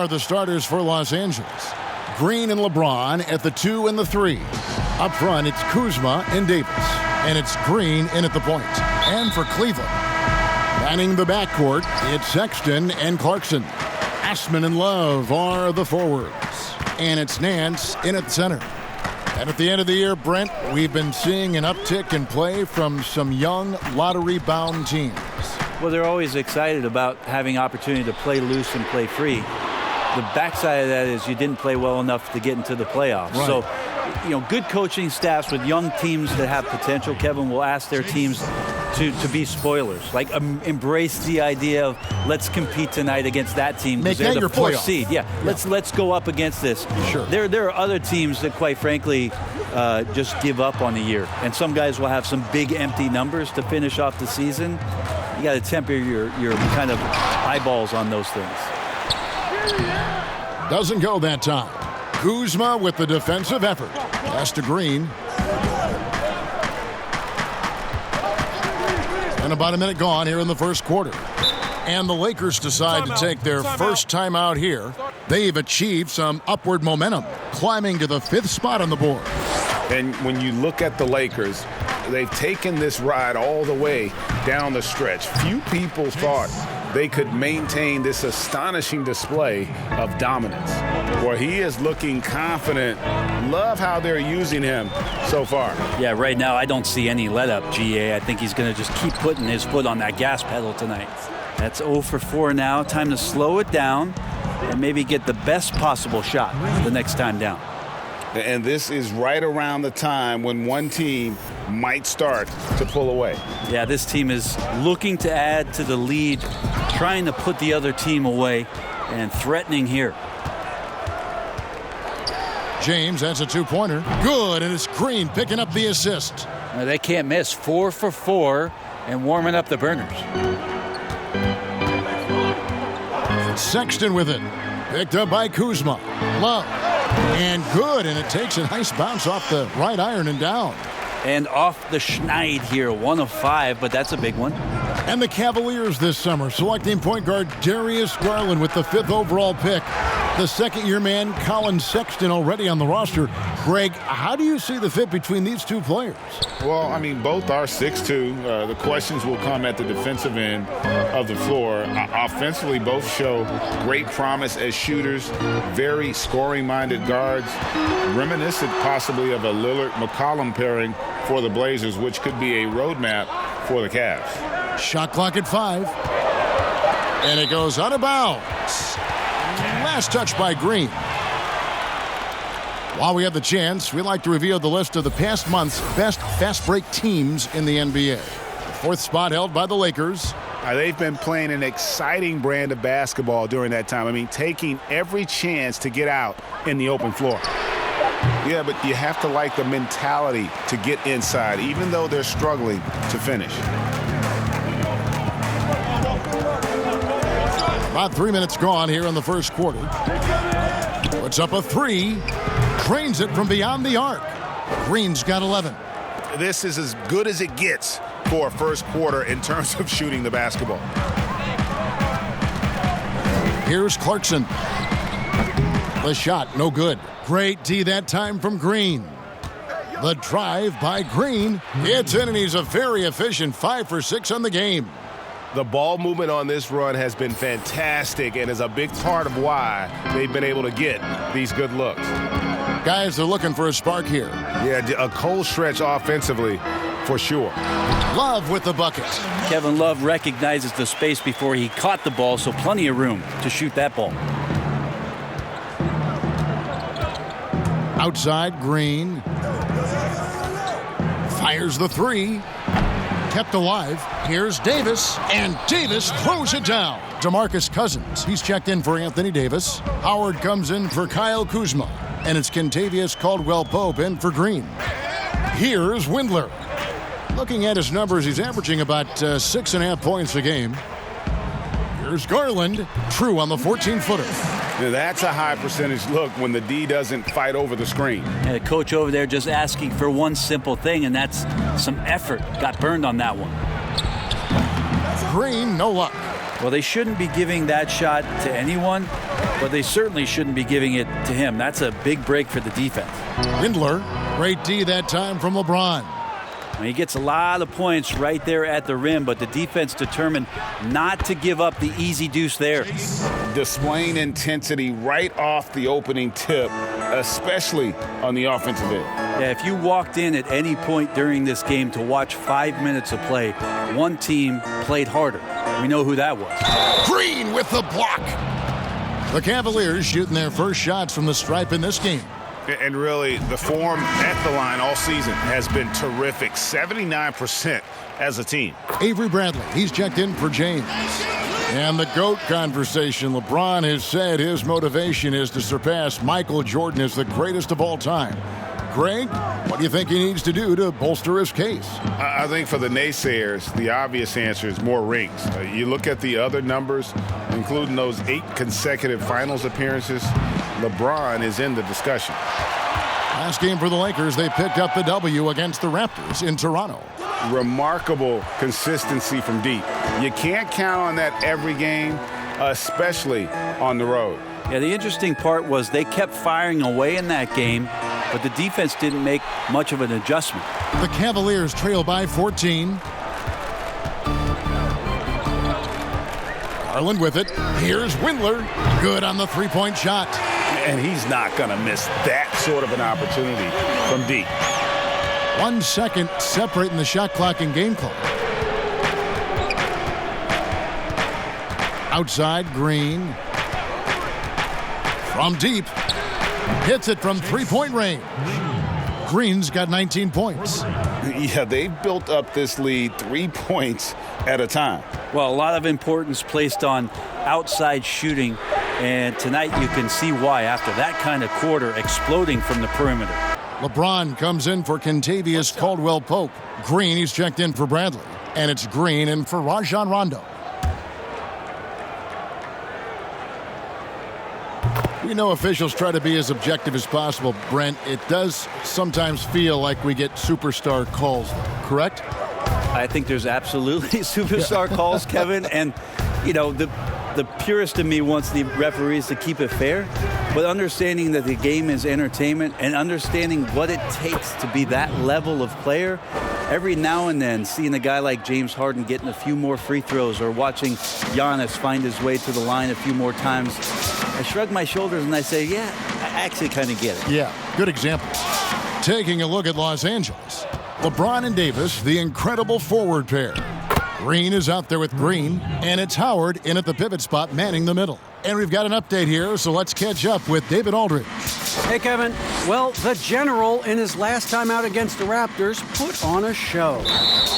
the starters for Los Angeles. Green and LeBron at the 2 and the 3. Up front, it's Kuzma and Davis. And it's Green in at the point. And for Cleveland, manning the backcourt, it's Sexton and Clarkson. Assman and Love are the forwards. And it's Nance in at center. And at the end of the year, Brent, we've been seeing an uptick in play from some young lottery-bound teams. Well, they're always excited about having opportunity to play loose and play free. The backside of that is you didn't play well enough to get into the playoffs. Right. So, good coaching staffs with young teams that have potential, Kevin, will ask their teams to be spoilers. Like, embrace the idea of let's compete tonight against that team because they're the fourth seed. Yeah, let's go up against this. Sure. There are other teams that, quite frankly, just give up on the year. And some guys will have some big empty numbers to finish off the season. You got to temper your kind of eyeballs on those things. Doesn't go that time. Kuzma with the defensive effort. Pass to Green. And about a minute gone here in the first quarter. And the Lakers decide to take their first time out here. They've achieved some upward momentum, climbing to the 5th spot on the board. And when you look at the Lakers, they've taken this ride all the way down the stretch. Few people thought they could maintain this astonishing display of dominance, where he is looking confident. Love how they're using him so far. Yeah, right now I don't see any let-up, GA. I think he's going to just keep putting his foot on that gas pedal tonight. That's 0 for 4 now. Time to slow it down and maybe get the best possible shot the next time down. And this is right around the time when one team might start to pull away. Yeah, this team is looking to add to the lead, trying to put the other team away, and threatening here. James, that's a 2-pointer. Good, and it's Green picking up the assist. They can't miss. 4 for 4 and warming up the burners. Sexton with it. Picked up by Kuzma. Love. And good, and it takes a nice bounce off the right iron and down. And off the schneid here, 1 of 5, but that's a big one. And the Cavaliers this summer selecting point guard Darius Garland with the 5th overall pick. The second-year man, Colin Sexton, already on the roster. Greg, how do you see the fit between these two players? Well, I mean, both are 6'2". The questions will come at the defensive end of the floor. Offensively, both show great promise as shooters, very scoring-minded guards, reminiscent possibly of a Lillard-McCollum pairing for the Blazers, which could be a roadmap for the Cavs. Shot clock at 5. And it goes out of bounds. Last touch by Green. While we have the chance, we'd like to reveal the list of the past month's best fast break teams in the NBA. The 4th spot held by the Lakers. They've been playing an exciting brand of basketball during that time. I mean, taking every chance to get out in the open floor. Yeah, but you have to like the mentality to get inside, even though they're struggling to finish. About 3 minutes gone here in the first quarter. Puts up a 3. Drains it from beyond the arc. Green's got 11. This is as good as it gets for a first quarter in terms of shooting the basketball. Here's Clarkson. The shot, no good. Great D that time from Green. The drive by Green. It's in, and he's a very efficient 5 for 6 on the game. The ball movement on this run has been fantastic and is a big part of why they've been able to get these good looks. Guys are looking for a spark here. Yeah, a cold stretch offensively for sure. Love with the bucket. Kevin Love recognizes the space before he caught the ball, so plenty of room to shoot that ball. Outside, Green. Fires the 3. Kept alive. Here's Davis, and Davis throws it down. DeMarcus Cousins, he's checked in for Anthony Davis. Howard comes in for Kyle Kuzma, and it's Kentavious Caldwell-Pope in for Green. Here's Windler. Looking at his numbers, he's averaging about 6.5 points a game. Here's Garland, true on the 14-footer. Now, that's a high percentage look when the D doesn't fight over the screen. And the coach over there just asking for one simple thing, and that's some effort. Got burned on that one. Green, no luck. Well, they shouldn't be giving that shot to anyone, but they certainly shouldn't be giving it to him. That's a big break for the defense. Windler, great D that time from LeBron. He gets a lot of points right there at the rim, but the defense determined not to give up the easy deuce there. Displaying intensity right off the opening tip, especially on the offensive end. Yeah, if you walked in at any point during this game to watch 5 minutes of play, one team played harder. We know who that was. Green with the block. The Cavaliers shooting their first shots from the stripe in this game. And really, the form at the line all season has been terrific. 79% as a team. Avery Bradley, he's checked in for James. And the GOAT conversation. LeBron has said his motivation is to surpass Michael Jordan as the greatest of all time. Greg, what do you think he needs to do to bolster his case? I think for the naysayers, the obvious answer is more rings. You look at the other numbers, including those 8 consecutive finals appearances, LeBron is in the discussion. Last game for the Lakers, they picked up the W against the Raptors in Toronto. Remarkable consistency from deep. You can't count on that every game, especially on the road. Yeah, the interesting part was they kept firing away in that game, but the defense didn't make much of an adjustment. The Cavaliers trail by 14. Garland with it. Here's Windler. Good on the three-point shot. And he's not going to miss that sort of an opportunity from deep. 1 second separating the shot clock and game clock. Outside, Green. From deep. Hits it from three-point range. Green's got 19 points. Yeah, they've built up this lead 3 points at a time. Well, a lot of importance placed on outside shooting, and tonight you can see why after that kind of quarter exploding from the perimeter. LeBron comes in for Kentavious Caldwell-Pope. Green, he's checked in for Bradley. And it's Green in for Rajon Rondo. We know officials try to be as objective as possible, Brent. It does sometimes feel like we get superstar calls, correct? I think there's absolutely superstar calls, Kevin. And, you know, the purist in me wants the referees to keep it fair. But understanding that the game is entertainment and understanding what it takes to be that level of player, every now and then seeing a guy like James Harden getting a few more free throws or watching Giannis find his way to the line a few more times, I shrug my shoulders and I say, yeah, I actually kind of get it. Yeah, good example. Taking a look at Los Angeles. LeBron and Davis, the incredible forward pair. Green is out there with Green, and it's Howard in at the pivot spot manning the middle. And we've got an update here, so let's catch up with David Aldridge. Hey, Kevin. Well, the General, in his last time out against the Raptors, put on a show.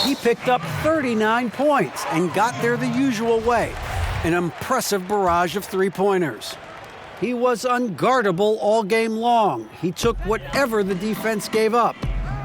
He picked up 39 points and got there the usual way, an impressive barrage of three-pointers. He was unguardable all game long. He took whatever the defense gave up.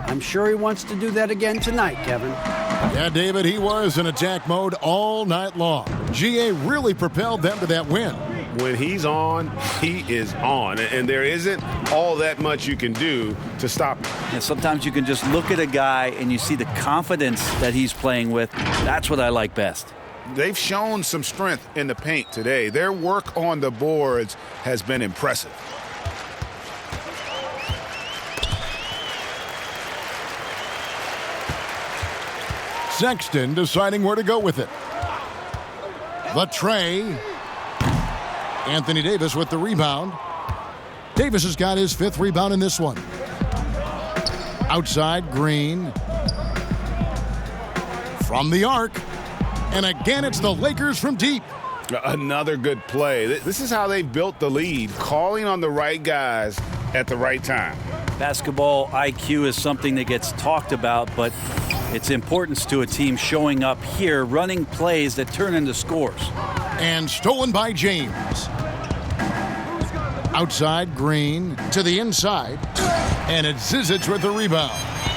I'm sure he wants to do that again tonight, Kevin. Yeah, David, he was in attack mode all night long. GA really propelled them to that win. When he's on, he is on. And there isn't all that much you can do to stop him. And sometimes you can just look at a guy and you see the confidence that he's playing with. That's what I like best. They've shown some strength in the paint today. Their work on the boards has been impressive. Sexton deciding where to go with it. The tray. Anthony Davis with the rebound. Davis has got his 5th rebound in this one. Outside, Green. From the arc. And again, it's the Lakers from deep. Another good play. This is how they built the lead, calling on the right guys at the right time. Basketball IQ is something that gets talked about, but its importance to a team showing up here, running plays that turn into scores. And stolen by James. Outside, Green to the inside. And it's Zizic with the rebound.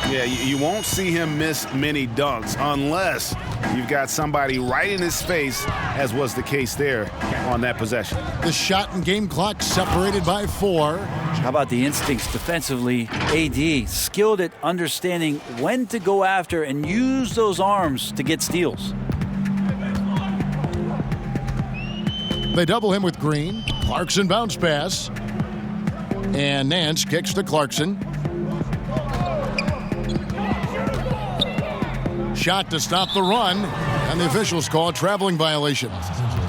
Yeah, you won't see him miss many dunks unless you've got somebody right in his face, as was the case there on that possession. The shot and game clock separated by 4. How about the instincts defensively? AD, skilled at understanding when to go after and use those arms to get steals. They double him with Green. Clarkson bounce pass. And Nance kicks to Clarkson. Shot to stop the run. And the officials call a traveling violation.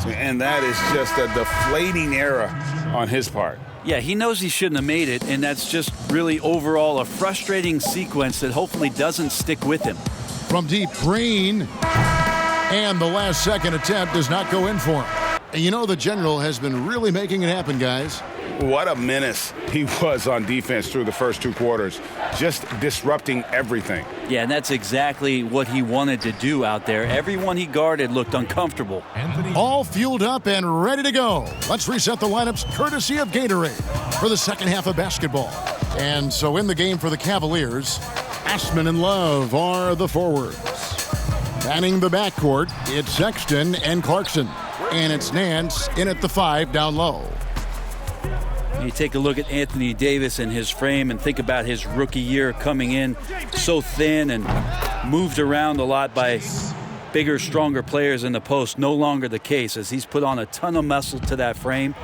And that is just a deflating error on his part. Yeah, he knows he shouldn't have made it, and that's just really overall a frustrating sequence that hopefully doesn't stick with him. From deep, Green. And the last second attempt does not go in for him. And you know the General has been really making it happen, guys. What a menace he was on defense through the first 2 quarters, just disrupting everything. Yeah, and that's exactly what he wanted to do out there. Everyone he guarded looked uncomfortable. All fueled up and ready to go. Let's reset the lineups courtesy of Gatorade for the second half of basketball. And so in the game for the Cavaliers, Assman and Love are the forwards. Manning the backcourt, it's Sexton and Clarkson. And it's Nance in at the 5 down low. You take a look at Anthony Davis and his frame and think about his rookie year coming in so thin and moved around a lot by bigger, stronger players in the post. No longer the case, as he's put on a ton of muscle to that frame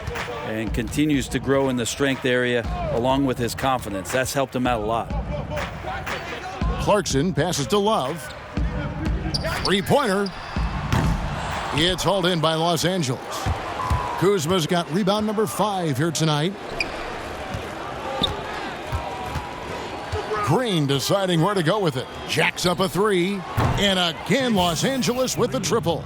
and continues to grow in the strength area along with his confidence. That's helped him out a lot. Clarkson passes to Love. Three-pointer. It's hauled in by Los Angeles. Kuzma's got rebound number 5 here tonight. Green deciding where to go with it. Jacks up a 3. And again, Los Angeles with the triple.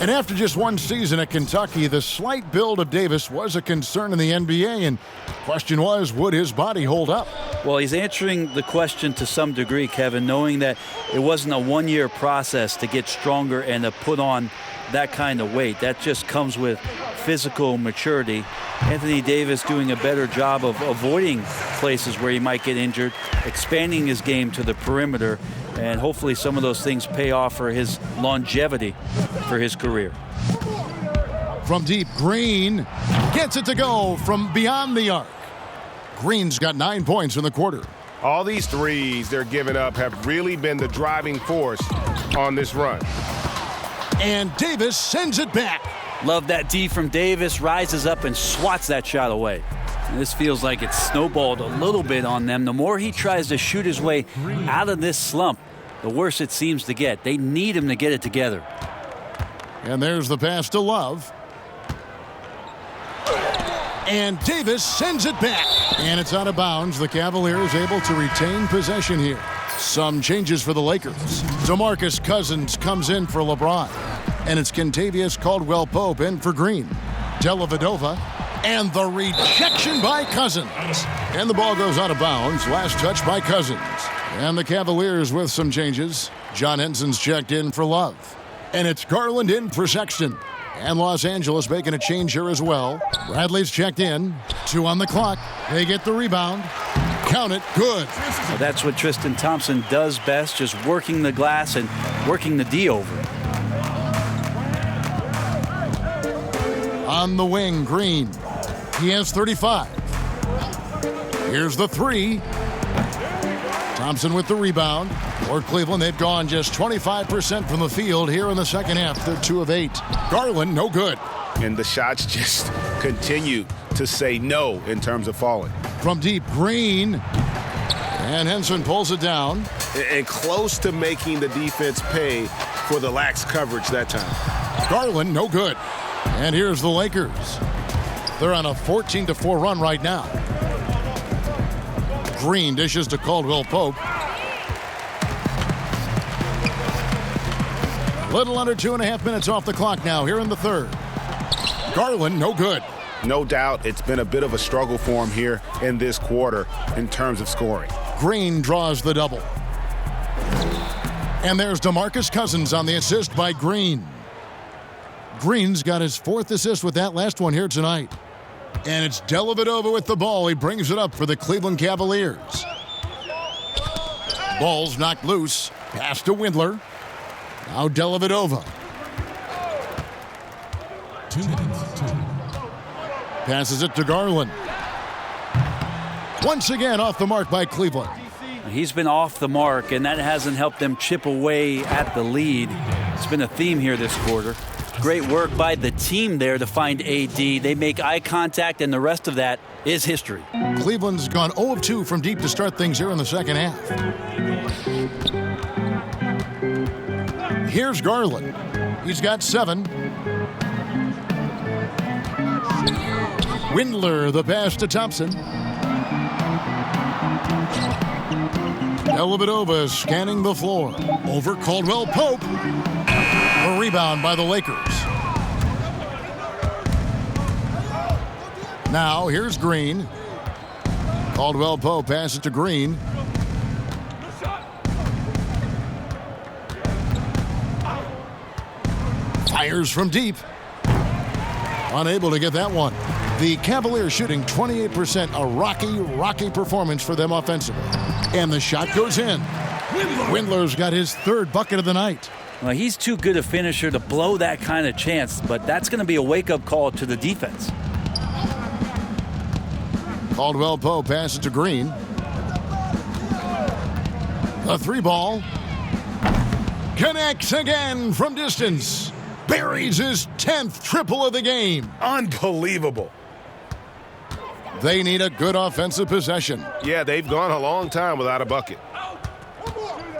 And after just 1 season at Kentucky, the slight build of Davis was a concern in the NBA. And the question was, would his body hold up? Well, he's answering the question to some degree, Kevin, knowing that it wasn't a 1-year process to get stronger and to put on that kind of weight. That just comes with physical maturity. Anthony Davis doing a better job of avoiding places where he might get injured, expanding his game to the perimeter, and hopefully some of those things pay off for his longevity for his career. From deep, Green gets it to go from beyond the arc. Green's got 9 points in the quarter. All these threes they're giving up have really been the driving force on this run. And Davis sends it back. Love that D from Davis, rises up and swats that shot away. And this feels like it's snowballed a little bit on them. The more he tries to shoot his way out of this slump, the worse it seems to get. They need him to get it together. And there's the pass to Love. And Davis sends it back. And it's out of bounds. The Cavaliers able to retain possession here. Some changes for the Lakers. DeMarcus Cousins comes in for LeBron. And it's Kentavious Caldwell-Pope in for Green. Dellavedova. And the rejection by Cousins. And the ball goes out of bounds. Last touch by Cousins. And the Cavaliers with some changes. John Henson's checked in for Love. And it's Garland in for Sexton. And Los Angeles making a change here as well. Bradley's checked in. 2 on the clock. They get the rebound. Count it. Good. Well, that's what Tristan Thompson does best, just working the glass and working the D over it. On the wing, Green. He has 35. Here's the 3. Thompson with the rebound. For Cleveland, they've gone just 25% from the field here in the second half. They're 2 of 8. Garland, no good. And the shots just continue to say no in terms of falling. From deep, Green. And Henson pulls it down. And close to making the defense pay for the lax coverage that time. Garland, no good. And here's the Lakers. They're on a 14-4 run right now. Green dishes to Caldwell-Pope. Little under 2.5 minutes off the clock now here in the third. Garland, no good. No doubt it's been a bit of a struggle for him here in this quarter in terms of scoring. Green draws the double. And there's DeMarcus Cousins on the assist by Green. Green's got his 4th assist with that last one here tonight. And it's Dellavedova with the ball. He brings it up for the Cleveland Cavaliers. Ball's knocked loose. Pass to Windler. Now Dellavedova. 2 minutes. Passes it to Garland. Once again off the mark by Cleveland. He's been off the mark, and that hasn't helped them chip away at the lead. It's been a theme here this quarter. Great work by the team there to find AD. They make eye contact, and the rest of that is history. Cleveland's gone 0 of 2 from deep to start things here in the second half. Here's Garland. He's got 7. Windler, the pass to Thompson. Dellavedova scanning the floor. Over Caldwell Pope. A rebound by the Lakers. Now here's Green. Caldwell Pope passes to Green. Fires from deep. Unable to get that one. The Cavaliers shooting 28%, a rocky performance for them offensively. And the shot goes in. Windler's got his 3rd bucket of the night. Well, he's too good a finisher to blow that kind of chance, but that's going to be a wake-up call to the defense. Caldwell Pope passes to Green. The 3 ball. Connects again from distance. Buries his 10th triple of the game. Unbelievable. They need a good offensive possession. Yeah, they've gone a long time without a bucket.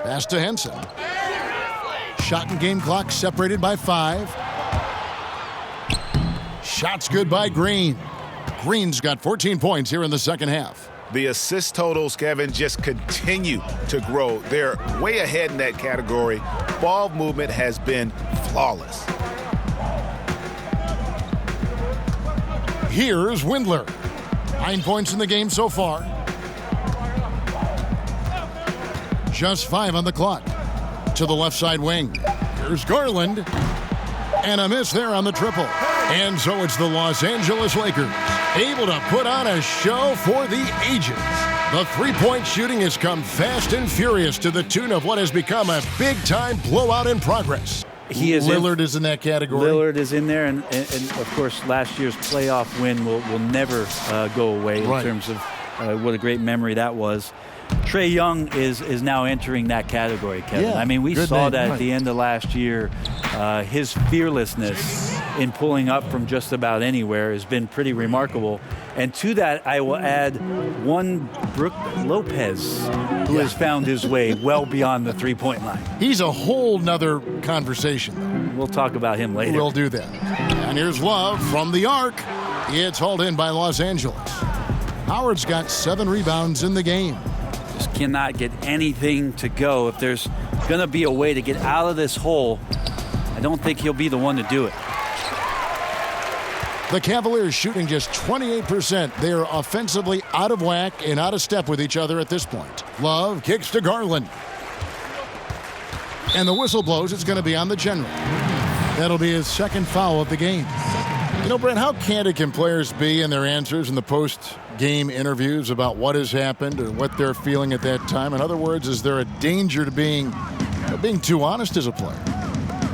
Pass to Henson. Shot and game clock separated by 5. Shots good by Green. Green's got 14 points here in the second half. The assist totals, Kevin, just continue to grow. They're way ahead in that category. Ball movement has been flawless. Here's Windler. 9 points in the game so far. Just 5 on the clock. To the left side wing. Here's Garland. And a miss there on the triple. And so it's the Los Angeles Lakers able to put on a show for the ages. The 3-point shooting has come fast and furious to the tune of what has become a big-time blowout in progress. Lillard is in that category. Lillard is in there, and of course, last year's playoff win will never go away in terms of what a great memory that was. Trae Young is now entering that category, Kevin. Yeah, I mean, we saw that at the end of last year. His fearlessness in pulling up from just about anywhere has been pretty remarkable. And to that, I will add one Brook Lopez, who has found his way well beyond the three-point line. He's a whole nother conversation. We'll talk about him later. We'll do that. And here's Love from the arc. It's hauled in by Los Angeles. Howard's got 7 rebounds in the game. Just cannot get anything to go. If there's going to be a way to get out of this hole, I don't think he'll be the one to do it. The Cavaliers shooting just 28%. They are offensively out of whack and out of step with each other at this point. Love kicks to Garland. And the whistle blows. It's going to be on the general. That'll be his 2nd foul of the game. You know, Brent, how candid can players be in their answers in the post-game interviews about what has happened or what they're feeling at that time? In other words, is there a danger to being too honest as a player?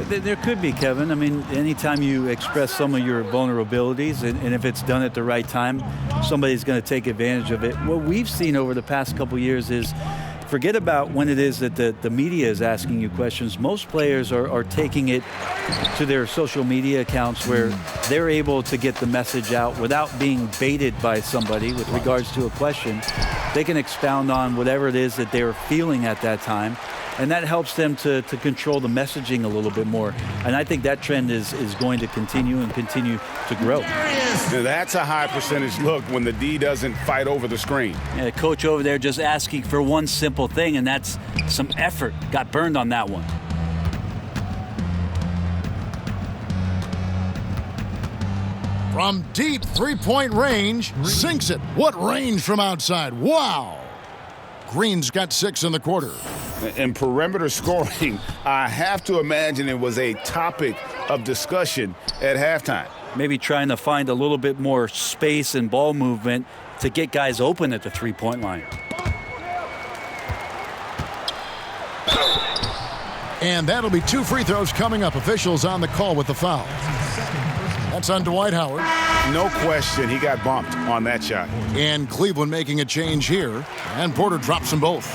There could be, Kevin. I mean, anytime you express some of your vulnerabilities, and if it's done at the right time, somebody's going to take advantage of it. What we've seen over the past couple years is, forget about when it is that the media is asking you questions. Most players are taking it to their social media accounts where they're able to get the message out without being baited by somebody with regards to a question. They can expound on whatever it is that they're feeling at that time. And that helps them to control the messaging a little bit more. And I think that trend is going to continue and continue to grow. That's a high percentage look when the D doesn't fight over the screen. Yeah, the coach over there just asking for one simple thing, and that's some effort. Got burned on that one. From deep 3-point range, sinks it. What range from outside? Wow. Green's got 6 in the quarter. In perimeter scoring, I have to imagine it was a topic of discussion at halftime. Maybe trying to find a little bit more space and ball movement to get guys open at the 3-point line. And that'll be 2 free throws coming up. Officials on the call with the foul. That's on Dwight Howard. No question, he got bumped on that shot. And Cleveland making a change here. And Porter drops them both.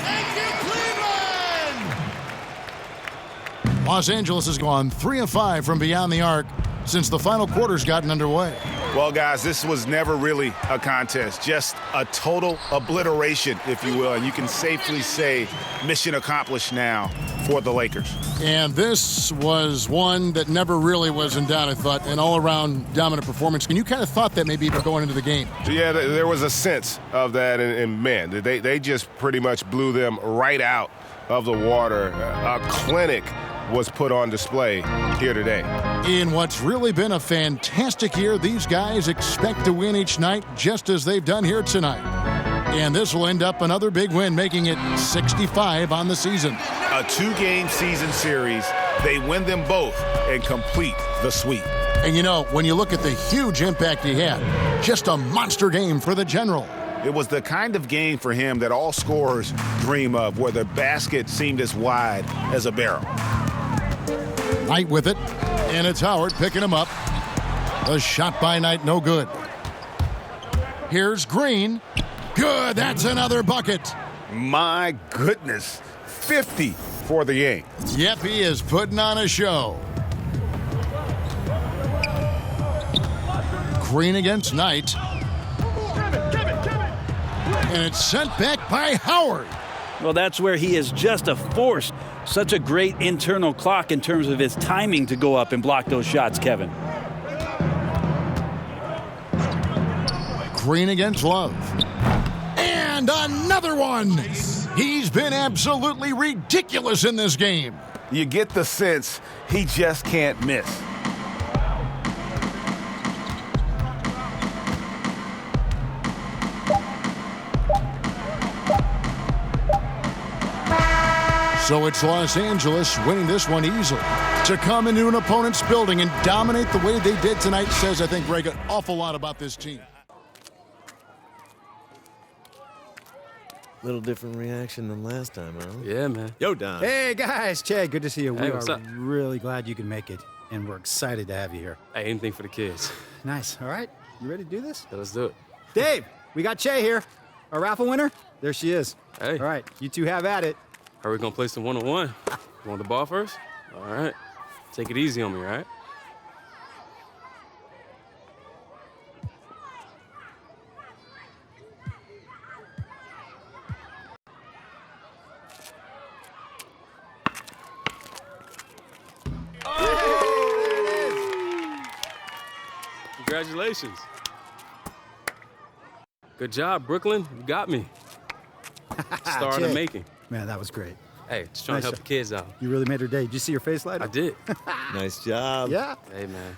Los Angeles has gone 3 of 5 from beyond the arc since the final quarter's gotten underway. Well, guys, this was never really a contest, just a total obliteration, if you will. And you can safely say mission accomplished now for the Lakers. And this was one that never really was in doubt, I thought, an all-around dominant performance. And you kind of thought that maybe even going into the game. Yeah, there was a sense of that, and man, they just pretty much blew them right out of the water. A clinic was put on display here today. In what's really been a fantastic year, these guys expect to win each night just as they've done here tonight. And this will end up another big win, making it 65 on the season. A 2-game season series. They win them both and complete the sweep. And you know, when you look at the huge impact he had, just a monster game for the General. It was the kind of game for him that all scorers dream of, where the basket seemed as wide as a barrel. Knight with it, and it's Howard picking him up. The shot by Knight, no good. Here's Green. Good, that's another bucket. My goodness, 50 for the game. Yep, he is putting on a show. Green against Knight. And it's sent back by Howard. Well, that's where he is just a force. Such a great internal clock in terms of his timing to go up and block those shots, Kevin. Green against Love. And another one. He's been absolutely ridiculous in this game. You get the sense he just can't miss. So it's Los Angeles winning this one easily. To come into an opponent's building and dominate the way they did tonight says, I think, Greg, an awful lot about this team. Little different reaction than last time, huh? Yeah, man. Yo, Don. Hey, guys. Che, good to see you. Hey, We what's are up? really glad you can make it, and we're excited to have you here. Hey, anything for the kids. Nice. All right. You ready to do this? Yeah, let's do it. Dave, we got Che here. Our raffle winner. There she is. Hey. All right. You two have at it. Are we gonna play some one-on-one? You want the ball first? All right. Take it easy on me, all right? Congratulations. Good job, Brooklyn. You got me. Star in the Che. making. Man, that was great. Hey, just trying Nice to help job. the kids out. You really made her day. Did you see her face light I up? did. Nice job. Yeah. Hey, man.